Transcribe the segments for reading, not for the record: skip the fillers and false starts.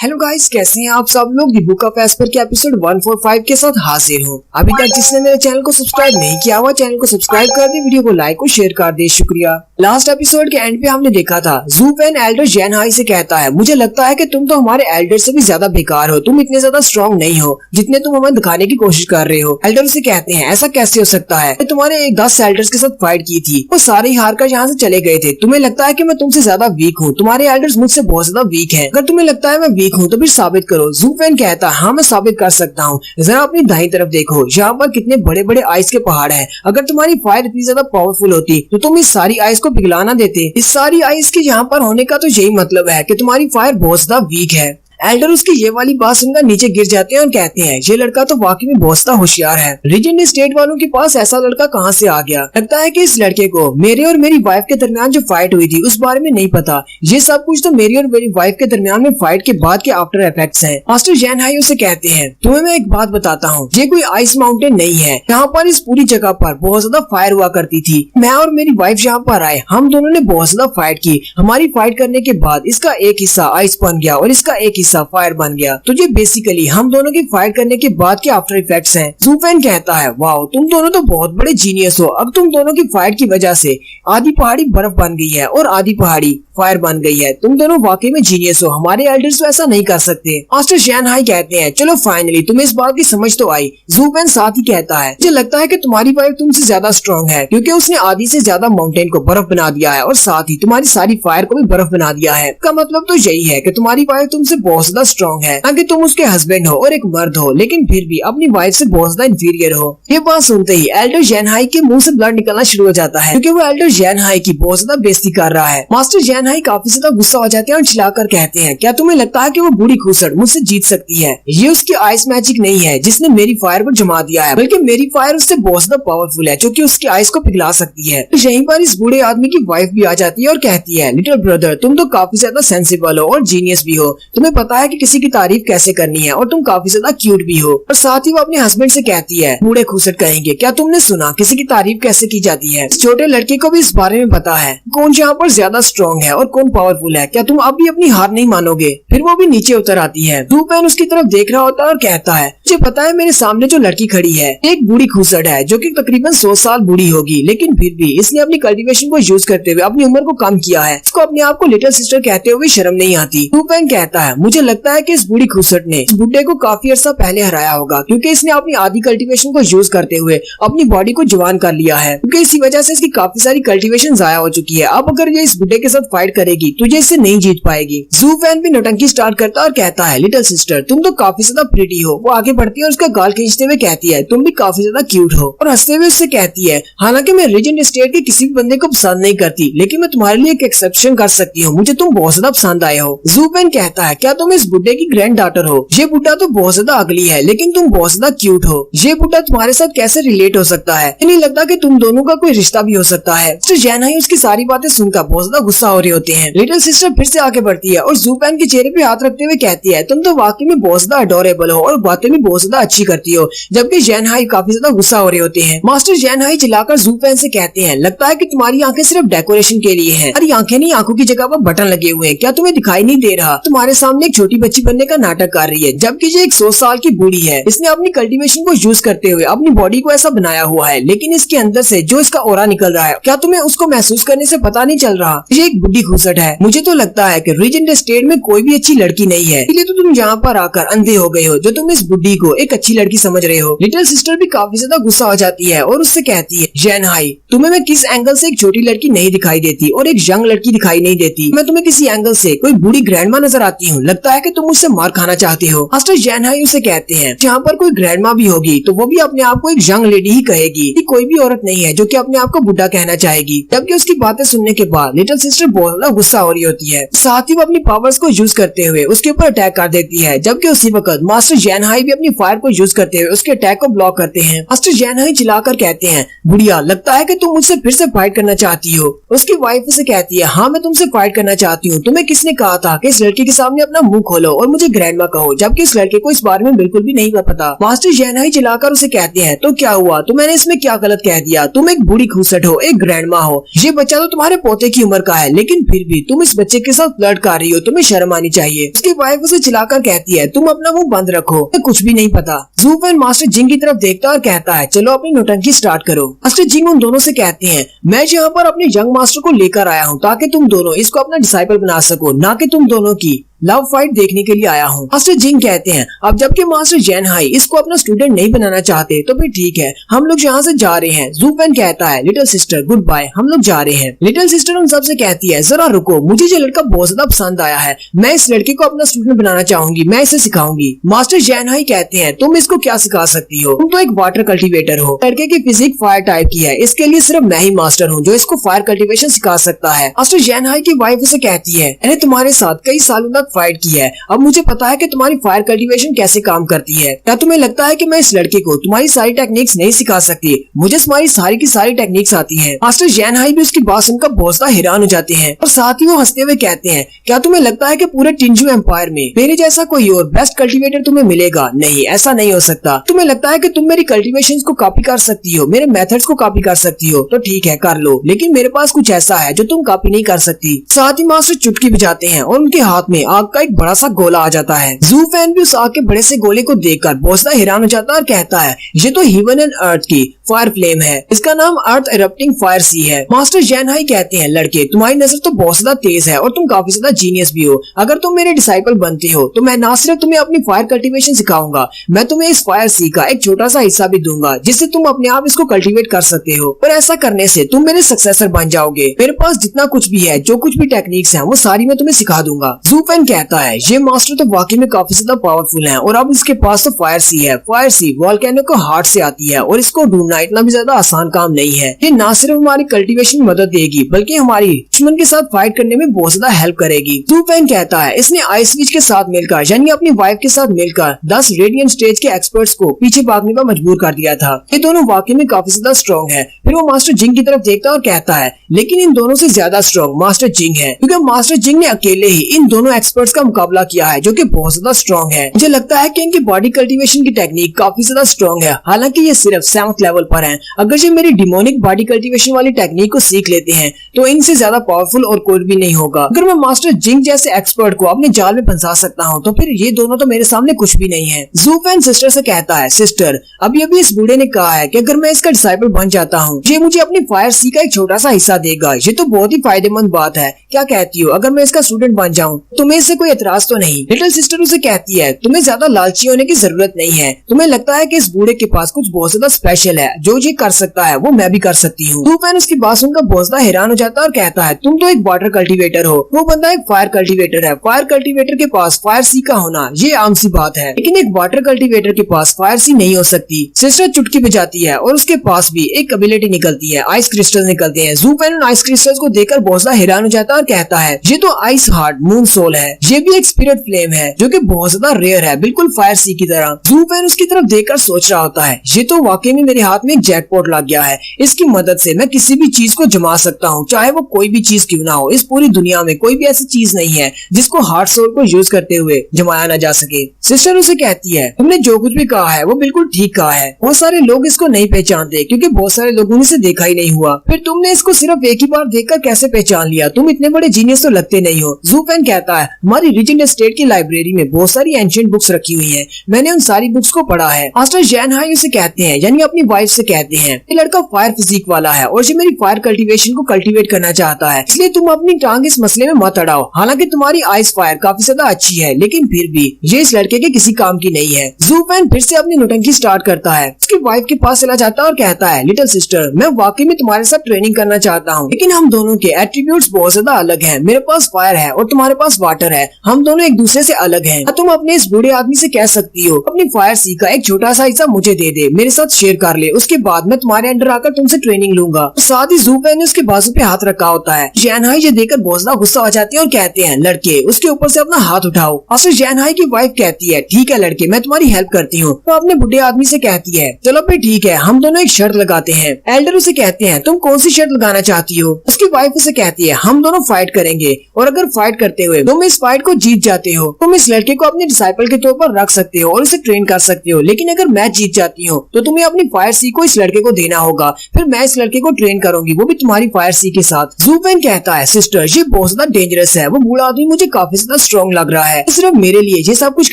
Hello guys, कैसे हैं आप सब लोग। दी बुक ऑफ एस्पर के एपिसोड 145 के साथ हाजिर हूँ। अभी तक जिसने मेरे चैनल को सब्सक्राइब नहीं किया हुआ, चैनल को सब्सक्राइब कर दे, वीडियो को लाइक और शेयर कर दे, शुक्रिया। लास्ट एपिसोड के एंड पे हमने देखा था ज़ू पेन एल्डर जेनहाई से कहता है, मुझे लगता है कि तुम तो हमारे एल्डर से भी ज्यादा बेकार हो, तुम इतने ज्यादा स्ट्रॉन्ग नहीं हो जितने तुम हमें दिखाने की कोशिश कर रहे हो। एल्डर से कहते हैं, ऐसा कैसे हो सकता है, तुम्हारे 10 एल्डर्स के साथ फाइट की थी, वो सारे ही हार कर यहाँ से चले गए थे। तुम्हें लगता है कि मैं तुमसे ज्यादा वीक हूँ, तुम्हारे एल्डर्स मुझसे बहुत ज्यादा वीक है। अगर तुम्हें लगता है मैं वीक हूँ तो फिर साबित करो। ज़ू पेन कहता है, हाँ मैं साबित कर सकता हूँ, जरा अपनी दाईं तरफ देखो, यहाँ पर कितने बड़े बड़े आइस के पहाड़ हैं। अगर तुम्हारी फायर इतनी ज्यादा पावरफुल होती तो तुम इस सारी आइस को पिघला ना देते। इस सारी आइस के यहाँ पर होने का तो यही मतलब है कि तुम्हारी फायर बहुत ज्यादा वीक है। एल्डर उसकी ये वाली बात सुनकर नीचे गिर जाते हैं और कहते हैं, ये लड़का तो वाकई में बहुत ज्यादा होशियार है। रीजेंट स्टेट वालों के पास ऐसा लड़का कहाँ से आ गया। लगता है कि इस लड़के को मेरे और मेरी वाइफ के दरमियान जो फाइट हुई थी उस बारे में नहीं पता। ये सब कुछ तो मेरी और मेरी वाइफ के दरमियान में फाइट के बाद के आफ्टर इफेक्ट्स हैं। मास्टर जेनहाई उसे कहते हैं, तुम्हें मैं एक बात बताता हूँ, ये कोई आइस माउंटेन नहीं है। यहाँ पर इस पूरी जगह पर बहुत ज्यादा फायर हुआ करती थी। मैं और मेरी वाइफ यहाँ पर आए, हम दोनों ने बहुत ज्यादा फाइट की। हमारी फाइट करने के बाद इसका एक हिस्सा आइस बन गया और इसका एक हिस्सा फायर बन गया। तो ये बेसिकली हम दोनों की फाइट करने के बाद के आफ्टर इफेक्ट्स हैं। ज़ू पेन कहता है, वाओ तुम दोनों तो बहुत बड़े जीनियस हो। अब तुम दोनों की फाइट की वजह से आधी पहाड़ी बर्फ बन गई है और आधी पहाड़ी फायर बन गई है। तुम दोनों वाकई में जीनियस हो, हमारे एल्डर्स तो ऐसा नहीं कर सकते। मास्टर जेनहाई कहते हैं, चलो फाइनली तुम्हें इस बात की समझ तो आई। ज़ू पेन साथ ही कहता है, मुझे लगता है कि तुम्हारी वाइफ तुमसे ज्यादा स्ट्रॉन्ग है, क्योंकि उसने आधी से ज्यादा माउंटेन को बर्फ बना दिया है और साथ ही तुम्हारी सारी फायर को भी बर्फ बना दिया है। इसका मतलब तो यही है कि तुम्हारी वाइफ तुमसे बहुत ज्यादा स्ट्रॉन्ग है, ना कि तुम उसके हस्बैंड हो और एक मर्द हो, लेकिन फिर भी अपनी वाइफ से बहुत ज्यादा इंफीरियर हो। ये बात सुनते ही एल्डर जेनहाई के मुंह से ब्लड निकलना शुरू हो जाता है, क्योंकि वो एल्डर जेनहाई की बहुत ज्यादा बेइज्जती कर रहा है। मास्टर जेनहाई काफी ज्यादा गुस्सा हो जाते हैं और चिल्लाकर कहते हैं, क्या तुम्हें लगता है कि वो बूढ़ी खूसड़ मुझसे जीत सकती है। ये उसकी आइस मैजिक नहीं है जिसने मेरी फायर को जमा दिया है, बल्कि मेरी फायर उससे बहुत ज्यादा पावरफुल है, जो कि उसकी आइस को पिघला सकती है। तो यहीं पर इस बूढ़े आदमी की वाइफ भी आ जाती है और कहती है, लिटिल ब्रदर तुम तो काफी ज्यादा सेंसिबल हो और जीनियस भी हो, तुम्हें पता है कि किसी की तारीफ कैसे करनी है और तुम काफी ज्यादा क्यूट भी हो। और साथ ही वो अपने हस्बैंड से कहती है, बूढ़े खूसट कहेंगे, क्या तुमने सुना किसी की तारीफ कैसे की जाती है। इस छोटे लड़के को भी इस बारे में पता है कौन यहाँ पर ज्यादा स्ट्रॉन्ग है और कौन पावरफुल है। क्या तुम अब भी अपनी हार नहीं मानोगे। फिर वो भी नीचे उतर आती है। ज़ू पेन उसकी तरफ देख रहा होता है और कहता है, मुझे पता है मेरे सामने जो लड़की खड़ी है एक बूढ़ी खूसट है, जो कि तकरीबन 100 साल बूढ़ी होगी, लेकिन फिर भी इसने अपनी कल्टीवेशन को यूज करते हुए अपनी उम्र को कम किया है। इसको अपने आप को लिटिल सिस्टर कहते हुए शर्म नहीं आती। ज़ू पेन कहता है, मुझे लगता है कि इस बूढ़ी खूसट ने इस बुड्ढे को काफी अर्सा पहले हराया होगा, क्योंकि इसने अपनी आधी कल्टीवेशन को यूज करते हुए अपनी बॉडी को जवान कर लिया है, क्योंकि इसी वजह से इसकी काफी सारी कल्टीवेशन जाया हो चुकी है। अब अगर ये इस बुड्ढे के साथ फाइट करेगी तो ये इससे नहीं जीत पाएगी। ज़ू पेन भी नौटंकी स्टार्ट करता और कहता है, लिटिल सिस्टर तुम तो काफी ज्यादा प्रिटी हो। वो आगे बढ़ती है और उसका गाल खींचते हुए कहती है, तुम भी काफी ज्यादा क्यूट हो। और हंसते हुए उससे कहती है, हालांकि मैं रीजेंट स्टेट के किसी भी बंदे को पसंद नहीं करती, लेकिन मैं तुम्हारे लिए एक एक्सेप्शन कर सकती हूँ, मुझे तुम बहुत ज्यादा पसंद आए हो। ज़ू पेन कहता है, क्या तुम इस बुड्ढे की ग्रैंड डॉटर हो। ये बुड्ढा तो बहुत ज्यादा अगली है, लेकिन तुम बहुत ज्यादा क्यूट हो। ये बुड्ढा तुम्हारे साथ कैसे रिलेट हो सकता है। नहीं लगता कि तुम दोनों का कोई रिश्ता भी हो सकता है। मिस्टर जेनहाई उसकी सारी बातें सुनकर बहुत ज्यादा गुस्सा हो रहे होते हैं। लिटिल सिस्टर फिर से आगे बढ़ती है और ज़ू पेन के चेहरे पे हाथ रखते हुए कहती है, तुम तो वाकई में बहुत ज्यादा अडोरेबल हो और बातें भी बहुत ज्यादा अच्छी करती हो। जबकि जेनहाई काफी ज्यादा गुस्सा हो रहे होते हैं। मास्टर जेनहाई चिल्लाकर ज़ू पेन से कहते हैं, लगता है कि तुम्हारी आंखें सिर्फ डेकोरेशन के लिए हैं। अरे आंखें नहीं, आंखों की जगह पर बटन लगे हुए हैं। क्या तुम्हें दिखाई नहीं दे रहा तुम्हारे सामने एक छोटी बच्ची बनने का नाटक कर रही है, जबकि ये एक 100 साल की बूढ़ी है। इसने अपनी कल्टीवेशन को यूज करते हुए अपनी बॉडी को ऐसा बनाया हुआ है, लेकिन इसके अंदर से जो इसका ऑरा निकल रहा है, क्या तुम्हें उसको महसूस करने से पता नहीं चल रहा। ये एक बुढ़ी खूसट है। मुझे तो लगता है कि रीजेंट स्टेट में कोई भी अच्छी लड़की नहीं है, इसलिए तो तुम यहाँ पर आकर अंधे हो गए हो, जो तुम इस बुढ़ी को एक अच्छी लड़की समझ रहे हो। लिटिल सिस्टर भी काफी ज्यादा गुस्सा हो जाती है और उससे कहती है, जेनहाई तुम्हें मैं किस एंगल से एक छोटी लड़की नहीं दिखाई देती और एक यंग लड़की दिखाई नहीं देती। मैं तुम्हें किसी एंगल से कोई बूढ़ी ग्रैंडमा नजर आती हूँ। लगता है कि तुम मुझसे मार खाना चाहते हो। मास्टर जेनहाई उसे कहते हैं, यहाँ पर कोई ग्रैंडमा भी होगी तो वो भी अपने आप को एक यंग लेडी ही कहेगी। कोई भी औरत नहीं है जो कि अपने आप को बुढ़ा कहना चाहेगी। जबकि उसकी बातें सुनने के बाद लिटिल सिस्टर बहुत ज्यादा गुस्सा हो रही होती है। साथ ही वो अपनी पावर्स को यूज करते हुए उसके ऊपर अटैक कर देती है, जबकि उसी वक्त मास्टर जेनहाई भी अपनी फायर को यूज करते हुए उसके अटैक को ब्लॉक करते हैं। मास्टर जेनहाई चिल्लाकर कहते हैं, बुढ़िया लगता है कि तुम मुझसे फिर से फाइट करना चाहती हो। उसकी वाइफ उसे कहती है, हाँ मैं तुमसे फाइट करना चाहती हूँ। तुम्हें किसने कहा था कि इस लड़के के सामने अपना मुंह खोलो और मुझे ग्रैंडमा कहो, जबकि इस लड़के को इस बारे में बिल्कुल भी नहीं पता। मास्टर जेनहाई चिल्लाकर उसे कहते हैं, तो क्या हुआ, तो मैंने इसमें क्या गलत कह दिया। तुम एक बूढ़ी खूसट हो, एक ग्रैंडमा हो। ये बच्चा तो तुम्हारे पोते की उम्र का है, लेकिन लेकिन फिर भी तुम इस बच्चे के साथ फ्लर्ट कर रही हो, तुम्हें शर्म आनी चाहिए। उसकी वाइफ उसे चिल्लाकर कहती है, तुम अपना मुंह बंद रखो, कुछ भी नहीं पता। जू फैन मास्टर जिंग की तरफ देखता और कहता है, चलो अपनी नौटंकी स्टार्ट करो। मास्टर जिंग उन दोनों से कहते हैं, मैं यहाँ पर अपने यंग मास्टर को लेकर आया हूँ ताकि तुम दोनों इसको अपना डिसाइपल बना सको, ना कि तुम दोनों की लव फाइट देखने के लिए आया हूँ। मास्टर जिंग कहते हैं, अब जबकि मास्टर जैन हाई इसको अपना स्टूडेंट नहीं बनाना चाहते तो फिर ठीक है, हम लोग यहाँ से जा रहे हैं। जू फैन कहता है, लिटिल सिस्टर गुड बाय, हम लोग जा रहे हैं। लिटिल सिस्टर उन सबसे कहती है, जरा रुको, मुझे ये लड़का बहुत ज्यादा पसंद आया है, मैं इस लड़के को अपना स्टूडेंट बनाना चाहूंगी, मैं इसे सिखाऊंगी। मास्टर जैन हाई कहते हैं, तुम इसको क्या सिखा सकती हो, तुम तो एक वाटर कल्टिवेटर हो, लड़के की फिजिक फायर टाइप की है, इसके लिए सिर्फ मैं ही मास्टर हूँ जो इसको फायर कल्टिवेशन सिखा सकता है। मास्टर जैन हाई की वाइफ उसे कहती है, मैंने तुम्हारे साथ कई सालों तक फाइट की है, अब मुझे पता है कि तुम्हारी फायर कल्टीवेशन कैसे काम करती है। क्या तुम्हें लगता है कि मैं इस लड़के को तुम्हारी सारी टेक्निक्स नहीं सिखा सकती? मुझे तुम्हारी सारी की सारी टेक्निक्स आती हैं। मास्टर जैन हाई भी उसकी बात सुनकर बहुत ज्यादा हैरान हो जाते हैं और साथ ही वो हंसते हुए कहते हैं, क्या तुम्हें लगता है कि पूरे टिंजू एम्पायर में मेरे जैसा कोई और बेस्ट कल्टीवेटर तुम्हें मिलेगा? नहीं, ऐसा नहीं हो सकता। तुम्हें लगता है कि तुम मेरी कल्टीवेशन को कॉपी कर सकती हो, मेरे मेथड्स को कॉपी कर सकती हो, तो ठीक है कर लो, लेकिन मेरे पास कुछ ऐसा है जो तुम कॉपी नहीं कर सकती। साथ ही मास्टर चुटकी बजाते हैं और उनके हाथ में आग का एक बड़ा सा गोला आ जाता है। जू फैन भी उस आग के बड़े से गोले को देखकर बहुत ज्यादा हैरान हो जाता है और कहता है, ये तो हेवन एंड अर्थ की फायर फ्लेम है, इसका नाम अर्थ इरप्टिंग फायर सी है। मास्टर जैन हाई कहते हैं, लड़के तुम्हारी नजर तो बहुत ज्यादा तेज है और तुम काफी ज्यादा जीनियस भी हो, अगर तुम मेरे डिसाइपल बनते हो तो मैं ना सिर्फ तुम्हें अपनी फायर कल्टीवेशन सिखाऊंगा, मैं तुम्हें इस फायर सी का एक छोटा सा हिस्सा भी दूंगा जिससे तुम अपने आप इसको कल्टीवेट कर सकते हो, और ऐसा करने से तुम मेरे सक्सेसर बन जाओगे। मेरे पास जितना कुछ भी है, जो कुछ भी टेक्निक्स है, वो सारी मैं तुम्हें सिखा दूंगा। जू फैन कहता है, ये मास्टर तो वाकई में काफी ज्यादा पावरफुल है और अब इसके पास तो फायर सी है। फायर सी वोल्केनो को हार्ट से आती है और इसको ढूंढना इतना भी ज्यादा आसान काम नहीं है। ये ना सिर्फ हमारी कल्टीवेशन में मदद देगी बल्कि हमारी दुश्मन के साथ फाइट करने में बहुत ज्यादा हेल्प करेगी। जू फैन कहता है, इसने आइस विच के साथ मिलकर यानी अपनी वाइफ के साथ मिलकर 10 रेडियंट स्टेज के एक्सपर्ट्स को पीछे भागने पर मजबूर कर दिया था। ये दोनों वाकई में काफी ज्यादा स्ट्रॉन्ग है। फिर वो मास्टर जिंग की तरफ देखता है और कहता है, लेकिन इन दोनों से ज्यादा स्ट्रॉन्ग मास्टर जिंग है, क्योंकि मास्टर जिंग ने अकेले ही इन दोनों एक्सपर्ट्स का मुकाबला किया है जो कि बहुत ज्यादा स्ट्रॉन्ग है। मुझे लगता है कि इनकी बॉडी कल्टीवेशन की टेक्निक काफी ज्यादा स्ट्रॉन्ग है, हालांकि ये सिर्फ 7th लेवल पर है। अगर ये मेरी डिमोनिक बॉडी कल्टीवेशन वाली टेक्निक को सीख लेते हैं तो इनसे ज्यादा पावरफुल और कोई भी नहीं होगा। अगर मैं मास्टर जिंग जैसे एक्सपर्ट को अपने जाल में फंसा सकता हूँ तो फिर ये दोनों तो मेरे सामने कुछ भी नहीं है। जू फैन सिस्टर से कहता है, सिस्टर अभी अभी इस बूढ़े ने कहा है कि अगर मैं इसका डिसाइपल बन जाता हूँ ये मुझे अपनी फायर सी का एक छोटा सा हिस्सा देगा, ये तो बहुत ही फायदेमंद बात है। क्या कहती हो, अगर मैं इसका स्टूडेंट बन जाऊँ तुम्हें इससे कोई एतराज तो नहीं? लिटिल सिस्टर उसे कहती है, तुम्हें ज्यादा लालची होने की जरूरत नहीं है, तुम्हें लगता है कि इस बूढ़े के पास कुछ बहुत ज्यादा स्पेशल है, जो ये कर सकता है वो मैं भी कर सकती हूँ। जू फैन उसकी बात सुनकर बहुत ज्यादा हैरान हो जाता है और कहता है, तुम तो एक वाटर कल्टीवेटर हो, वो बंदा एक फायर कल्टीवेटर है। फायर कल्टीवेटर के पास फायर सी का होना ये आम सी बात है, लेकिन एक वाटर कल्टीवेटर के पास फायर सी नहीं हो सकती। सिस्टर चुटकी बजाती है और उसके पास भी एक एबिलिटी निकलती है, आइस क्रिस्टल निकलते हैं। जू फैन उन आइस क्रिस्टल्स को देखकर बहुत ज्यादा हैरान हो जाता है और कहता है, ये तो आइस हार्ट मून सोल है, ये भी एक स्पिरिट फ्लेम है जो कि बहुत ज्यादा रेयर है, बिल्कुल फायर सी की तरह। जू फैन उसकी तरफ देखकर सोच रहा होता है, ये तो वाकई में मेरे हाथ में एक जैकपॉट लग गया है, इसकी मदद से मैं किसी भी चीज को जमा सकता हूँ, चाहे वो कोई भी चीज क्यों ना हो। इस पूरी दुनिया में कोई भी ऐसी चीज नहीं है जिसको हार्ट सोल को यूज करते हुए जमाया ना जा सके। सिस्टर उसे कहती है, तुमने जो कुछ भी कहा है वो बिल्कुल ठीक कहा है, बहुत सारे लोग इसको नहीं पहचानते क्योंकि बहुत सारे लोगों ने इसे देखा ही नहीं हुआ, फिर तुमने इसको सिर्फ एक ही बार देखकर कैसे पहचान लिया? तुम इतने बड़े जीनियस तो लगते नहीं हो। जू फैन कहता है, हमारी रिजेंट एस्टेट की लाइब्रेरी में बहुत सारी एंशिएंट बुक्स रखी हुई हैं, मैंने उन सारी बुक्स को पढ़ा है। मास्टर जैन हाई उसे कहते हैं, यानी अपनी वाइफ से कहते हैं, ये लड़का फायर फिजिक वाला है और ये मेरी फायर कल्टीवेशन को कल्टीवेट करना चाहता है, इसलिए तुम अपनी टांग इस मसले में मत अड़ाओ। हालांकि तुम्हारी आइस फायर काफी ज्यादा अच्छी है, लेकिन फिर भी ये इस लड़के के किसी काम की नहीं है। जू फैन फिर से अपनी नौटंकी स्टार्ट करता है, उसकी वाइफ के पास चला जाता है और कहता है, लिटिल सिस्टर मैं वाकई में तुम्हारे साथ ट्रेनिंग करना चाहता हूँ, लेकिन हम दोनों के एट्रीब्यूट्स बहुत ज्यादा अलग हैं। मेरे पास फायर है और तुम्हारे पास वाटर है, हम दोनों एक दूसरे से अलग हैं। तुम अपने इस बूढ़े आदमी से कह सकती हो, अपनी फायर सी का एक छोटा सा हिस्सा मुझे दे दे, मेरे साथ शेयर कर ले, उसके बाद मैं तुम्हारे अंडर आकर तुमसे ट्रेनिंग लूंगा। साथ ही जू फैन ने उसके बाजू पे हाथ रखा होता है। जैन हाई ये देखकर बहुत ज्यादा गुस्सा हो जाती है और कहते हैं, लड़के उसके ऊपर से अपना हाथ उठाओ। और जैन हाई की वाइफ कहती है, ठीक है लड़के मैं तुम्हारी हेल्प करती हूँ। तो अपने बुढ़े आदमी से कहती है, चलो फिर ठीक है, हम दोनों एक शर्त लगाते हैं। एल्डर उसे कहते हैं, तुम कौन सी शर्त लगाना चाहती हो? उसकी वाइफ उसे कहती है, हम दोनों फाइट करेंगे और अगर फाइट करते हुए तुम इस फाइट को जीत जाते हो, तुम इस लड़के को अपने डिसाइपल के तौर पर रख सकते हो और उसे ट्रेन कर सकते हो। लेकिन अगर मैच जीत जाती हो तो तुम्हें अपनी फायर सी को इस लड़के को देना होगा, फिर मैं इस लड़के को ट्रेन करूंगी, वो भी तुम्हारी फायर सी के साथ। जू फैन कहता है सिस्टर ये बहुत ज्यादा डेंजरस है, वो बूढ़ा आदमी मुझे काफी ज्यादा स्ट्रॉन्ग लग रहा है, सिर्फ मेरे लिए ये सब कुछ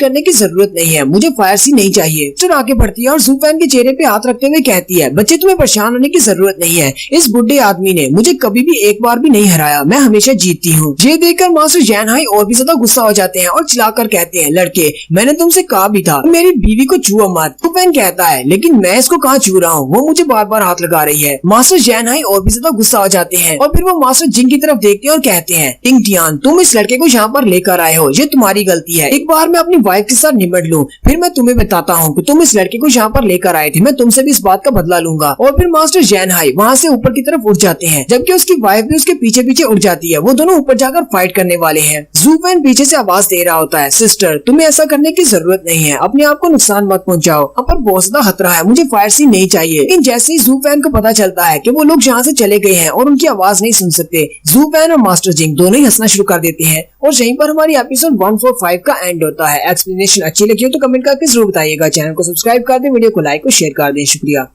करने की जरूरत नहीं है, मुझे फायर सी नहीं चाहिए। सिस्टर आगे बढ़ती है और जू फैन के चेहरे पे हाथ रखते हुए कहती है बच्चे तुम्हें परेशान होने की जरूरत नहीं है, इस बुढ़े आदमी ने मुझे कभी भी एक बार भी नहीं हराया, मैं हमेशा जीतती हूँ। ये देखकर मास्टर जैन हाई और भी ज्यादा गुस्सा हो जाते हैं और चिल्लाकर कहते हैं लड़के मैंने तुमसे कहा भी था मेरी बीवी को छुओ मत। जू फैन कहता है लेकिन मैं इसको कहाँ छू रहा हूँ, वो मुझे बार बार हाथ लगा रही है। मास्टर जैन हाई और भी ज्यादा गुस्सा हो जाते हैं और फिर वो मास्टर जिंग की तरफ देखते हैं और कहते हैं टिंग टियान तुम इस लड़के को यहाँ पर लेकर आए हो, ये तुम्हारी गलती है, एक बार मैं अपनी वाइफ के साथ निपट लूँ फिर मैं तुम्हें बताता हूँ कि तुम इस लड़के को यहाँ पर लेकर आए थे, मैं तुमसे भी इस बात का बदला लूंगा। और फिर मास्टर जैन हाई वहाँ से ऊपर की तरफ उठ जाते हैं जबकि उसकी वाइफ भी उसके पीछे पीछे उड़ जाती है, वो दोनों ऊपर जाकर फाइट करने वाले हैं। जू फैन पीछे से आवाज दे रहा होता है सिस्टर तुम्हें ऐसा करने की जरूरत नहीं है, अपने आप को नुकसान मत पहुंचाओ, अब पर बहुत ज्यादा खतरा है, मुझे फायर सी नहीं चाहिए। लेकिन जैसे ही जू फैन को पता चलता है कि वो लोग यहाँ से चले गए हैं और उनकी आवाज नहीं सुन सकते, जू फैन और मास्टर जिंग दोनों ही हंसना शुरू कर देते हैं और यहीं पर हमारी एपिसोड 145 का एंड होता है। एक्सप्लेनेशन अच्छी लगी हो तो कमेंट करके जरूर बताइएगा, चैनल को सब्सक्राइब कर दें, वीडियो को लाइक और शेयर कर दें। शुक्रिया।